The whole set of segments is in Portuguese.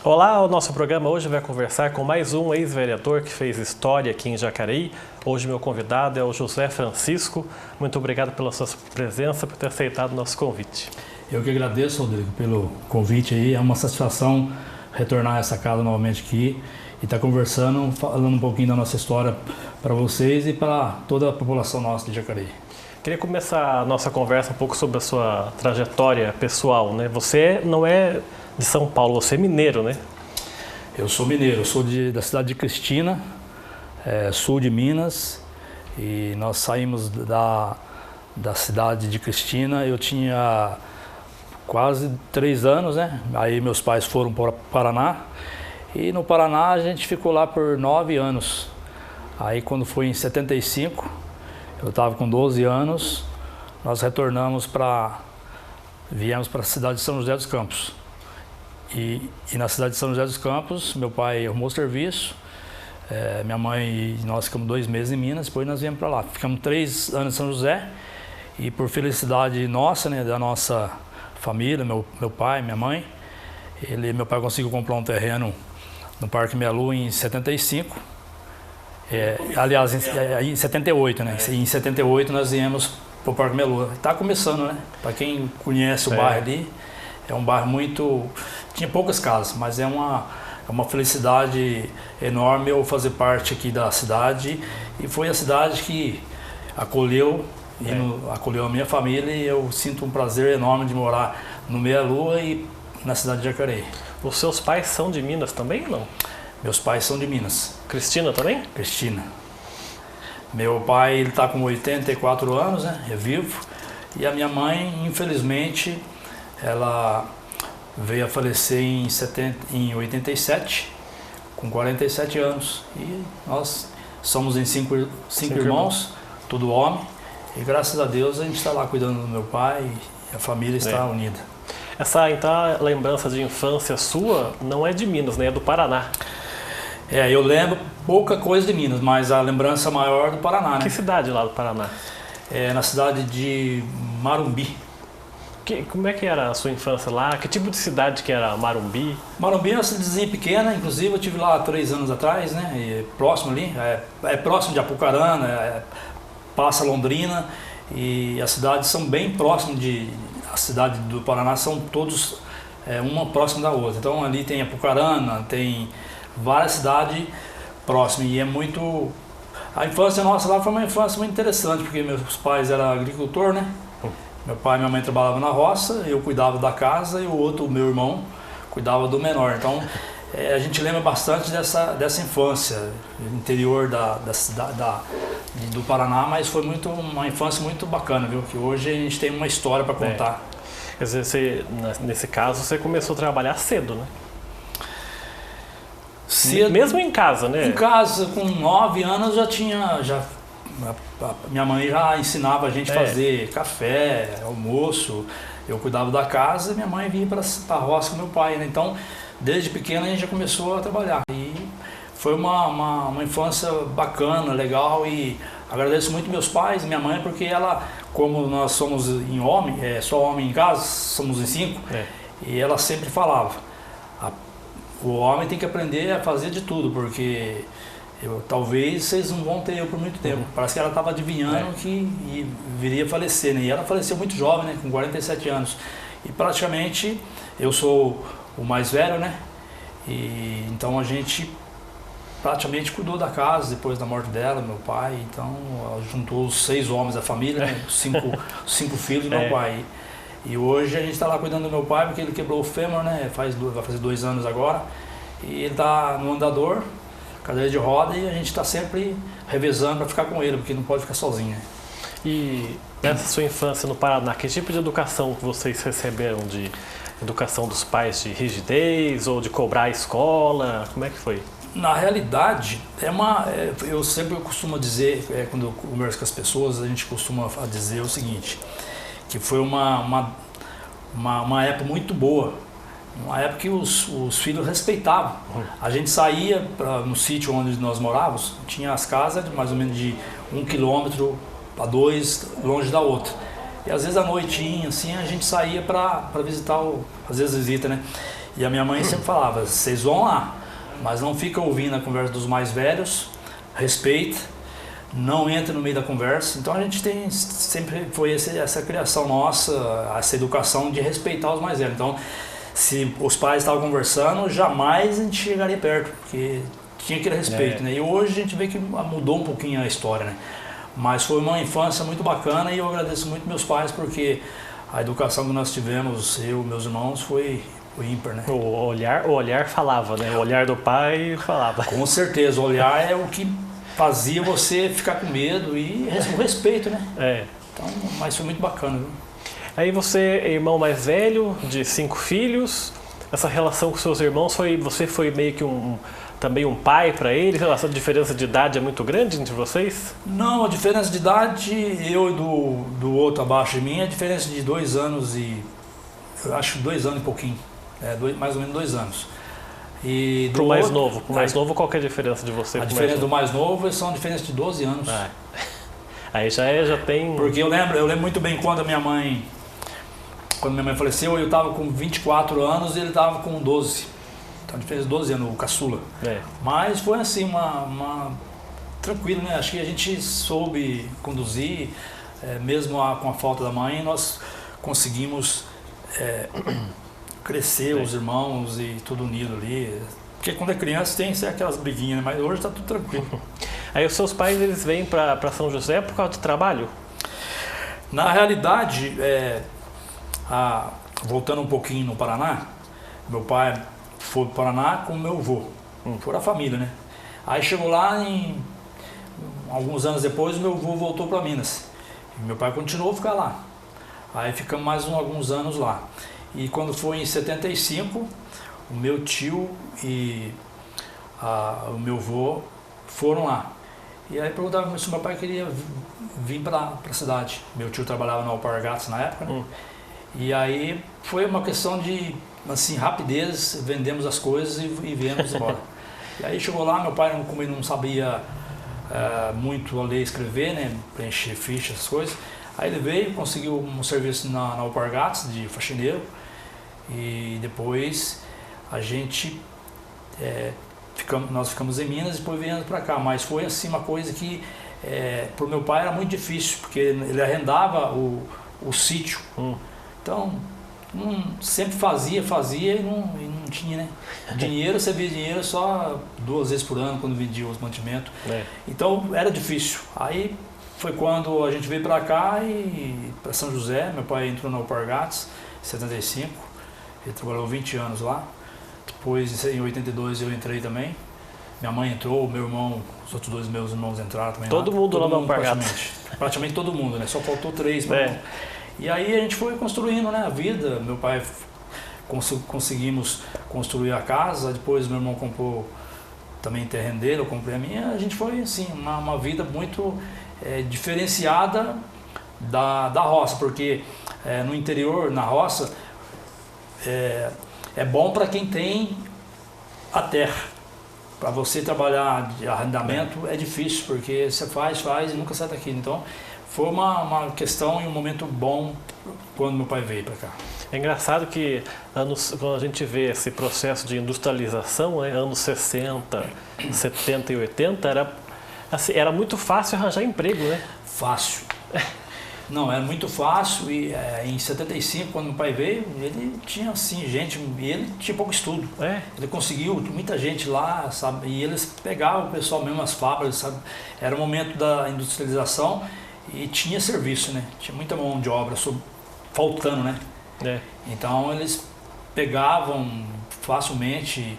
Olá, o nosso programa hoje vai conversar com mais um ex-vereador que fez história aqui em Jacareí. Hoje meu convidado é o José Francisco. Muito obrigado pela sua presença, por ter aceitado o nosso convite. Eu que agradeço, Rodrigo, pelo convite aí. É uma satisfação retornar a essa casa novamente aqui e estar conversando, falando um pouquinho da nossa história para vocês e para toda a população nossa de Jacareí. Queria começar a nossa conversa um pouco sobre a sua trajetória pessoal, né? Você não é de São Paulo, você é mineiro, né? Eu sou mineiro, eu sou da cidade de Cristina, sul de Minas, e nós saímos da cidade de Cristina. Eu tinha quase 3 anos, né? Aí meus pais foram para o Paraná, e no Paraná a gente ficou lá por 9 anos. Aí quando foi em 75, eu estava com 12 anos, nós viemos para a cidade de São José dos Campos. E na cidade de São José dos Campos, meu pai arrumou serviço, minha mãe e nós ficamos 2 meses em Minas, depois nós viemos para lá. Ficamos 3 anos em São José e por felicidade nossa, né, da nossa família, meu pai, minha mãe, meu pai conseguiu comprar um terreno no Parque Meia Lua em 75. Aliás, em 78, né? Em 78 nós viemos para o Parque Meia Lua. Está começando, né? Para quem conhece o bairro ali, é um bairro tinha poucas casas, mas é uma felicidade enorme eu fazer parte aqui da cidade. E foi a cidade que acolheu a minha família, e eu sinto um prazer enorme de morar no Meia Lua e na cidade de Jacareí. Os seus pais são de Minas também ou não? Meus pais são de Minas. Cristina também? Cristina. Meu pai está com 84 anos, né? É vivo. E a minha mãe, infelizmente, ela veio a falecer em 87, com 47 anos. E nós somos em cinco irmãos, tudo homem. E graças a Deus a gente está lá cuidando do meu pai e a família está unida. Então, a lembrança de infância sua não é de Minas, né? É do Paraná. Eu lembro pouca coisa de Minas, mas a lembrança maior é do Paraná, né? Que cidade lá do Paraná? Na cidade de Marumbi. Como é que era a sua infância lá? Que tipo de cidade que era Marumbi? Marumbi é uma cidadezinha pequena, inclusive eu estive lá 3 anos atrás, né? E próximo ali, próximo de Apucarana, passa Londrina, e as cidades são bem próximas a cidade do Paraná são todos uma próxima da outra. Então ali tem Apucarana, tem várias cidades próximas, e a infância nossa lá foi uma infância muito interessante, porque meus pais eram agricultores, né? Meu pai e minha mãe trabalhavam na roça, eu cuidava da casa e o meu irmão cuidava do menor. Então a gente lembra bastante dessa infância interior da cidade do Paraná, mas foi uma infância muito bacana, viu? Que hoje a gente tem uma história para contar. Quer dizer, nesse caso você começou a trabalhar cedo, né? Cedo, mesmo em casa, né? Em casa, com 9 anos minha mãe já ensinava a gente a fazer café, almoço. Eu cuidava da casa e minha mãe vinha para a roça com meu pai, né? Então, desde pequena a gente já começou a trabalhar. E foi uma infância bacana, legal, e agradeço muito meus pais e minha mãe, porque ela, como nós somos só homem em casa, somos em 5, e ela sempre falava, o homem tem que aprender a fazer de tudo, porque talvez vocês não vão ter eu por muito tempo. Parece que ela estava adivinhando que viria a falecer, né? E ela faleceu muito jovem, né? Com 47 anos. E praticamente eu sou o mais velho, né? E então a gente praticamente cuidou da casa depois da morte dela, meu pai. Então juntou os 6 homens da família, né? 5 filhos do meu pai. E hoje a gente está lá cuidando do meu pai, porque ele quebrou o fêmur, né? Vai fazer 2 anos agora. E ele está no andador, cadeira de roda, e a gente está sempre revezando para ficar com ele, porque não pode ficar sozinho. E nessa sua infância no Paraná, que tipo de educação vocês receberam? De educação dos pais, de rigidez ou de cobrar a escola? Como é que foi? Na realidade, eu sempre costumo dizer, quando eu converso com as pessoas, a gente costuma dizer o seguinte, que foi uma época muito boa, uma época que os filhos respeitavam. A gente saía no sítio onde nós morávamos, tinha as casas de mais ou menos de 1 quilômetro a 2 longe da outra. E às vezes à noitinha, assim, a gente saía para visitar, às vezes visita, né? E a minha mãe sempre falava, vocês vão lá, mas não fica ouvindo a conversa dos mais velhos, respeita, não entra no meio da conversa. Então a gente tem, sempre foi essa criação nossa, essa educação de respeitar os mais velhos. Então, se os pais estavam conversando, jamais a gente chegaria perto, porque tinha aquele respeito, né? E hoje a gente vê que mudou um pouquinho a história, né? Mas foi uma infância muito bacana e eu agradeço muito meus pais, porque a educação que nós tivemos, eu e meus irmãos, foi ímpar, né? O olhar falava, né? O olhar do pai falava. Com certeza, o olhar é o que fazia você ficar com medo e o respeito, né? Então, mas foi muito bacana, viu? Aí você é irmão mais velho, de 5 filhos. Essa relação com seus irmãos, você foi meio que também um pai para eles? Essa diferença de idade é muito grande entre vocês? Não, a diferença de idade, eu e do outro abaixo de mim, é a diferença de 2 anos e... Eu acho 2 anos e pouquinho. Mais ou menos 2 anos. E pro mais novo? Pro mais novo, qual que é a diferença de você? A diferença do mais novo são a diferença de 12 anos. Aí já tem... Porque eu lembro muito bem quando minha mãe faleceu, eu estava com 24 anos e ele estava com 12. Então a diferença de 12 anos, o caçula. Mas foi assim, tranquilo, né? Acho que a gente soube conduzir, mesmo com a falta da mãe, nós conseguimos crescer os irmãos e tudo unido ali. Porque quando é criança tem aquelas briguinhas, né? Mas hoje está tudo tranquilo. Aí os seus pais, eles vêm para São José por causa de trabalho? Na realidade, voltando um pouquinho no Paraná, meu pai foi para o Paraná com meu avô, foi a família, né? Aí chegou lá, alguns anos depois, meu avô voltou para Minas. E meu pai continuou a ficar lá. Aí ficamos mais alguns anos lá. E quando foi em 75, o meu tio e o meu avô foram lá. E aí perguntaram se meu pai queria vir para a cidade. Meu tio trabalhava na Alpargatas na época, né? E aí foi uma questão de, assim, rapidez, vendemos as coisas e viemos embora. E aí chegou lá, meu pai, como ele não sabia muito ler e escrever, né, preencher fichas, essas coisas, aí ele veio, conseguiu um serviço na Alpargatas de faxineiro e depois a gente, nós ficamos em Minas e depois viemos para cá, mas foi assim uma coisa que para o meu pai era muito difícil, porque ele arrendava o sítio. Então, sempre fazia e não tinha, né? Dinheiro, você via dinheiro só 2 vezes por ano quando vendia os mantimentos. Então, era difícil. Aí foi quando a gente veio para cá e para São José, meu pai entrou na Alpargatas em 75, ele trabalhou 20 anos lá. Depois, em 82, eu entrei também. Minha mãe entrou, meu irmão, os outros 2 meus irmãos entraram também. Todo mundo lá na Alpargatas? Praticamente todo mundo, né? Só faltou 3. E aí a gente foi construindo, né, a vida. Meu pai conseguimos construir a casa, depois meu irmão comprou também terreno dele, eu comprei a minha. A gente foi assim, uma vida muito diferenciada da roça, porque no interior, na roça, é bom para quem tem a terra. Para você trabalhar de arrendamento é difícil, porque você faz e nunca sai daqui. Então, foi uma questão e um momento bom quando meu pai veio para cá. É engraçado que quando a gente vê esse processo de industrialização, né, anos 60, 70 e 80, era muito fácil arranjar emprego, né? Fácil. Não, era muito fácil e em 75, quando meu pai veio, ele tinha assim, ele tinha pouco estudo. Ele conseguiu, muita gente lá, sabe? E eles pegavam o pessoal mesmo, as fábricas, sabe? Era o momento da industrialização. E tinha serviço, né? Tinha muita mão de obra faltando, né? Então eles pegavam facilmente,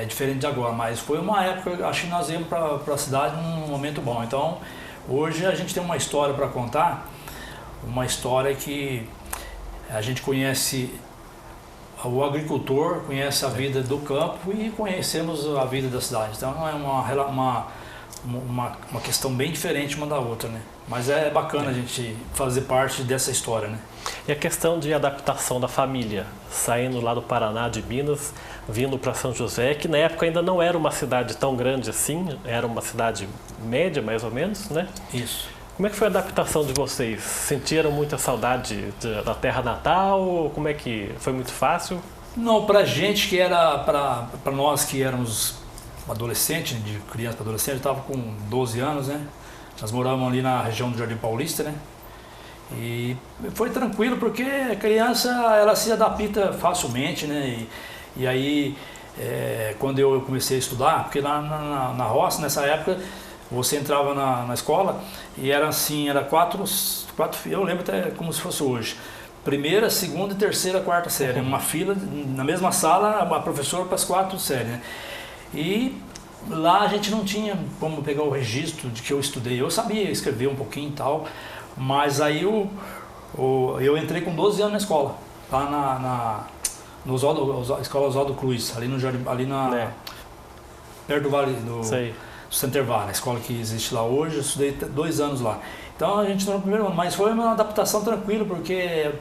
diferente de agora. Mas foi uma época, acho que nós íamos para a cidade num momento bom. Então hoje a gente tem uma história para contar, uma história que a gente conhece o agricultor, conhece a vida do campo e conhecemos a vida da cidade. Então é uma questão bem diferente uma da outra, né? Mas é bacana a gente fazer parte dessa história, né? E a questão de adaptação da família, saindo lá do Paraná, de Minas, vindo para São José, que na época ainda não era uma cidade tão grande assim, era uma cidade média, mais ou menos, né? Isso. Como é que foi a adaptação de vocês? Sentiram muita saudade da terra natal? Como é que foi? Muito fácil? Não, pra gente que era, pra nós que éramos adolescentes, de criança para adolescente, eu estava com 12 anos, né? Nós morávamos ali na região do Jardim Paulista, né? E foi tranquilo porque a criança, ela se adapta facilmente, né? E aí, quando eu comecei a estudar, porque na roça, nessa época, você entrava na escola e era assim, era quatro, eu lembro até como se fosse hoje. Primeira, segunda, terceira, quarta série. Uma fila, na mesma sala, a professora para as 4 séries, né? E lá a gente não tinha como pegar o registro de que eu estudei. Eu sabia escrever um pouquinho e tal, mas aí eu entrei com 12 anos na escola, lá no Escola Oswaldo Cruz, ali no Jardim, perto do Vale do Center Valley, a escola que existe lá hoje. Eu estudei 2 anos lá. Então a gente entrou no primeiro ano, mas foi uma adaptação tranquila, porque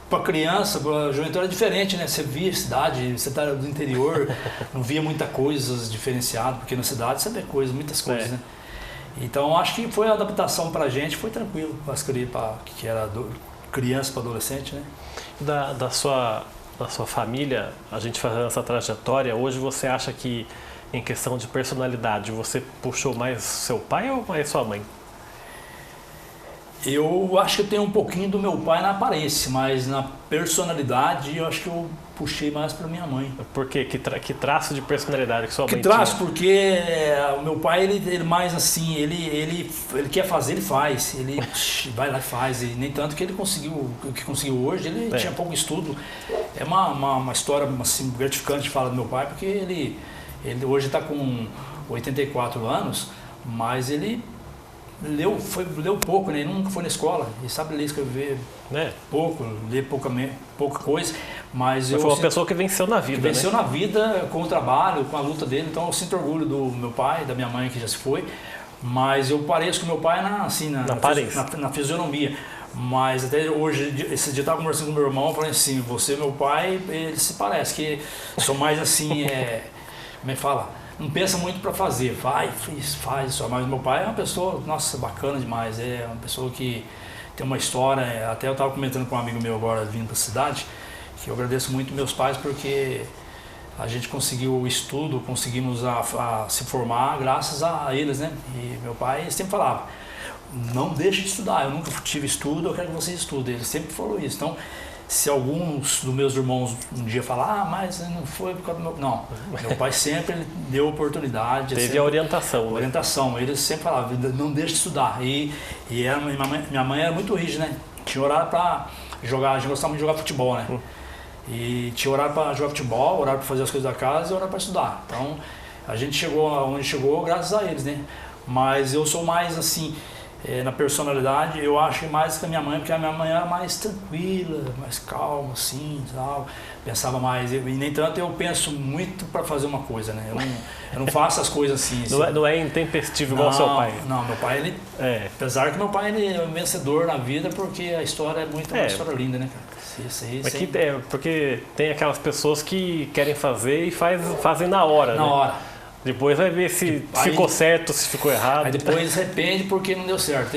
para criança, para a juventude era diferente, né? Você via a cidade, você tá do interior, não via muita coisas diferenciadas, porque na cidade você vê coisas, muitas coisas, né? Então acho que foi a adaptação para a gente, foi tranquilo, que era criança para adolescente, né? Da sua família, a gente fazendo essa trajetória, hoje você acha que em questão de personalidade, você puxou mais seu pai ou mais sua mãe? Eu acho que eu tenho um pouquinho do meu pai na aparência, mas na personalidade eu acho que eu puxei mais para minha mãe. Por quê? Que traço de personalidade que sua mãe tinha? Que traço? Porque o meu pai, ele mais assim, ele quer fazer, ele faz. Ele vai lá e faz. E nem tanto que ele conseguiu, o que conseguiu hoje, ele tinha pouco estudo. É uma história assim, gratificante de falar do meu pai, porque ele hoje está com 84 anos, mas ele leu pouco, né? Ele nunca foi na escola, ele sabe ler e escrever pouco, lê pouca coisa, mas foi uma pessoa que venceu na vida, venceu na vida com o trabalho, com a luta dele. Então eu sinto orgulho do meu pai, da minha mãe que já se foi, mas eu pareço com meu pai na fisionomia. Mas até hoje, esse dia eu estava conversando com meu irmão, falando assim, você, meu pai, ele se parece, que sou mais assim, como é que fala? Não pensa muito para fazer, faz só. Mas meu pai é uma pessoa, nossa, bacana demais, é uma pessoa que tem uma história. Até eu estava comentando com um amigo meu agora vindo para a cidade, que eu agradeço muito meus pais porque a gente conseguiu o estudo, conseguimos a se formar graças a eles, né? E meu pai sempre falava, não deixe de estudar, eu nunca tive estudo, eu quero que vocês estudem. Ele sempre falou isso. Então, se alguns dos meus irmãos um dia falar, mas não foi por causa do meu... Não, meu pai sempre deu oportunidade. Teve a orientação. Né? Orientação, ele sempre falava, não deixe de estudar. E minha mãe era muito rígida, né? Tinha horário para jogar, a gente gostava muito de jogar futebol, né? E tinha horário para jogar futebol, horário para fazer as coisas da casa e horário para estudar. Então, a gente chegou onde chegou graças a eles, né? Mas eu sou mais assim... na personalidade, eu acho mais que a minha mãe, porque a minha mãe era mais tranquila, mais calma, assim, tal, pensava mais, e nem tanto eu penso muito para fazer uma coisa, né? Eu não faço as coisas assim. Não é intempestivo igual ao seu pai? Não, meu pai, ele, apesar que meu pai ele é um vencedor na vida, porque a história é uma história linda, né, cara? Porque tem aquelas pessoas que querem fazer e fazem na hora, na hora. Depois vai ver se ficou certo, se ficou errado. Aí depois arrepende porque não deu certo.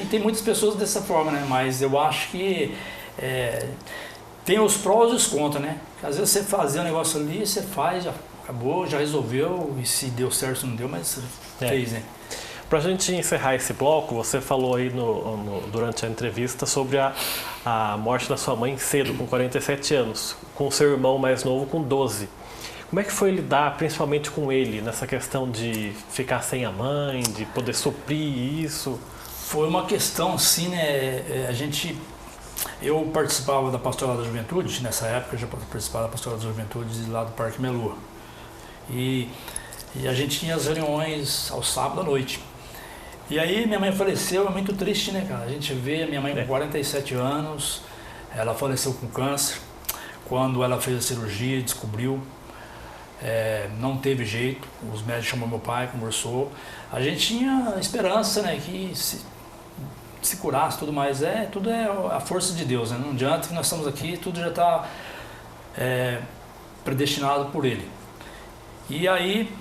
Tem muitas pessoas dessa forma, né? Mas eu acho que tem os prós e os contras, né? Às vezes você fazer um negócio ali, você faz, já acabou, já resolveu, e se deu certo, se não deu, mas fez, né? Para a gente encerrar esse bloco, você falou aí durante a entrevista sobre a morte da sua mãe cedo, com 47 anos, com o seu irmão mais novo com 12. Como é que foi lidar, principalmente com ele, nessa questão de ficar sem a mãe, de poder suprir isso? Foi uma questão assim, né? Eu participava da Pastoral da Juventude, nessa época eu já participava da Pastoral da Juventude lá do Parque Melua. E a gente tinha as reuniões ao sábado à noite. E aí minha mãe faleceu, é muito triste, né, cara? A gente vê a minha mãe com 47 anos, ela faleceu com câncer. Quando ela fez a cirurgia, descobriu. Não teve jeito, os médicos chamou meu pai, conversou. A gente tinha esperança, né, que se curasse, tudo mais. Tudo é a força de Deus, né? Não adianta que nós estamos aqui, tudo já está predestinado por Ele. E aí,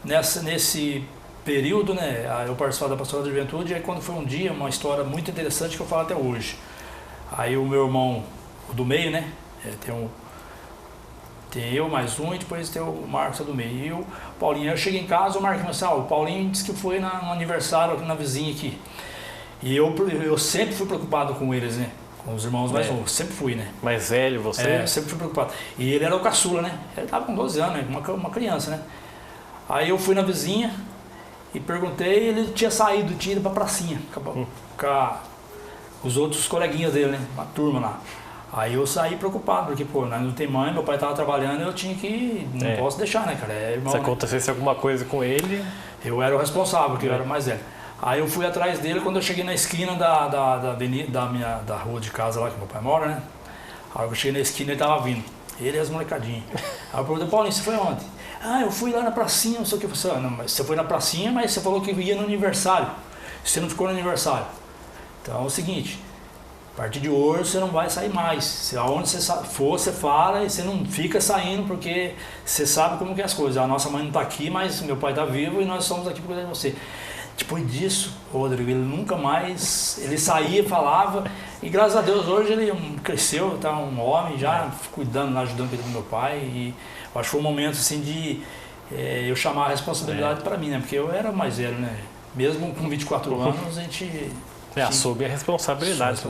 nesse período, né, eu participava da Pastoral da Juventude, e aí quando foi um dia, uma história muito interessante que eu falo até hoje. Aí o meu irmão, o do meio, né, tem Tem eu mais um e depois tem o Marcos do meio. E o Paulinho. Eu cheguei em casa, o Marcos falou assim, o Paulinho disse que foi no aniversário aqui na vizinha aqui. E eu sempre fui preocupado com eles, né? Com os irmãos mais novos, sempre fui, né? Mais velho você? Sempre fui preocupado. E ele era o caçula, né? Ele tava com 12 anos, né? Uma criança, né? Aí eu fui na vizinha e perguntei, ele tinha saído, tinha ido pra pracinha com os outros coleguinhas dele, né? Uma turma lá. Aí eu saí preocupado, porque, pô, não tem mãe, meu pai tava trabalhando, eu tinha que... Não posso deixar, né, cara? Irmão, se acontecesse alguma coisa com ele... Eu era o responsável, porque eu era o mais velho. Aí eu fui atrás dele, quando eu cheguei na esquina da avenida, da rua de casa lá, que meu pai mora, né? Aí eu cheguei na esquina, ele tava vindo. Ele e as molecadinhas. Aí eu perguntei, Paulinho, você foi onde? Eu fui lá na pracinha, não sei o que. Eu falei, não, mas você foi na pracinha, mas você falou que ia no aniversário. Você não ficou no aniversário. Então é o seguinte, a partir de hoje você não vai sair mais. Se aonde você for, você fala e você não fica saindo, porque você sabe como que é as coisas. A nossa mãe não está aqui, mas meu pai está vivo e nós estamos aqui por causa de você. Depois disso, Rodrigo, ele nunca mais, ele saía, falava, e graças a Deus hoje ele cresceu, está um homem já, cuidando, ajudando ele com meu pai, e eu acho que foi um momento assim de eu chamar a responsabilidade para mim, né, porque eu era mais velho, né, mesmo com 24 anos a gente... assume a responsabilidade.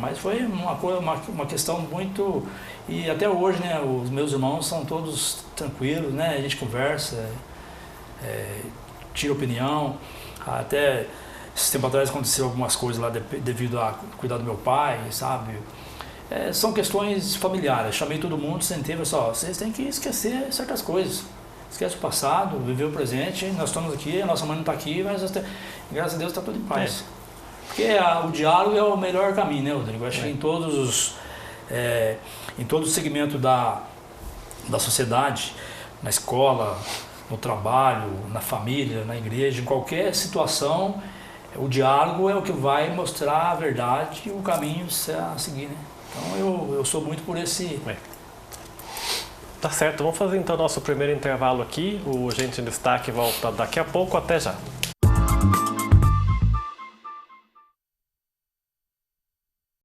Mas foi uma questão muito... E até hoje, né, os meus irmãos são todos tranquilos, né, a gente conversa, tira opinião. Até esse tempo atrás aconteceu algumas coisas lá devido a cuidar do meu pai, sabe? São questões familiares. Chamei todo mundo, sentei e falei assim, vocês têm que esquecer certas coisas. Esquece o passado, viver o presente, nós estamos aqui, a nossa mãe não está aqui, mas graças a Deus está tudo em paz. Porque o diálogo é o melhor caminho, né, Rodrigo? Eu acho que em todo o segmento da sociedade, na escola, no trabalho, na família, na igreja, em qualquer situação, o diálogo é o que vai mostrar a verdade e o caminho a seguir, né? Então eu sou muito por esse... Tá certo, vamos fazer então nosso primeiro intervalo aqui. O Gente em Destaque volta daqui a pouco, até já.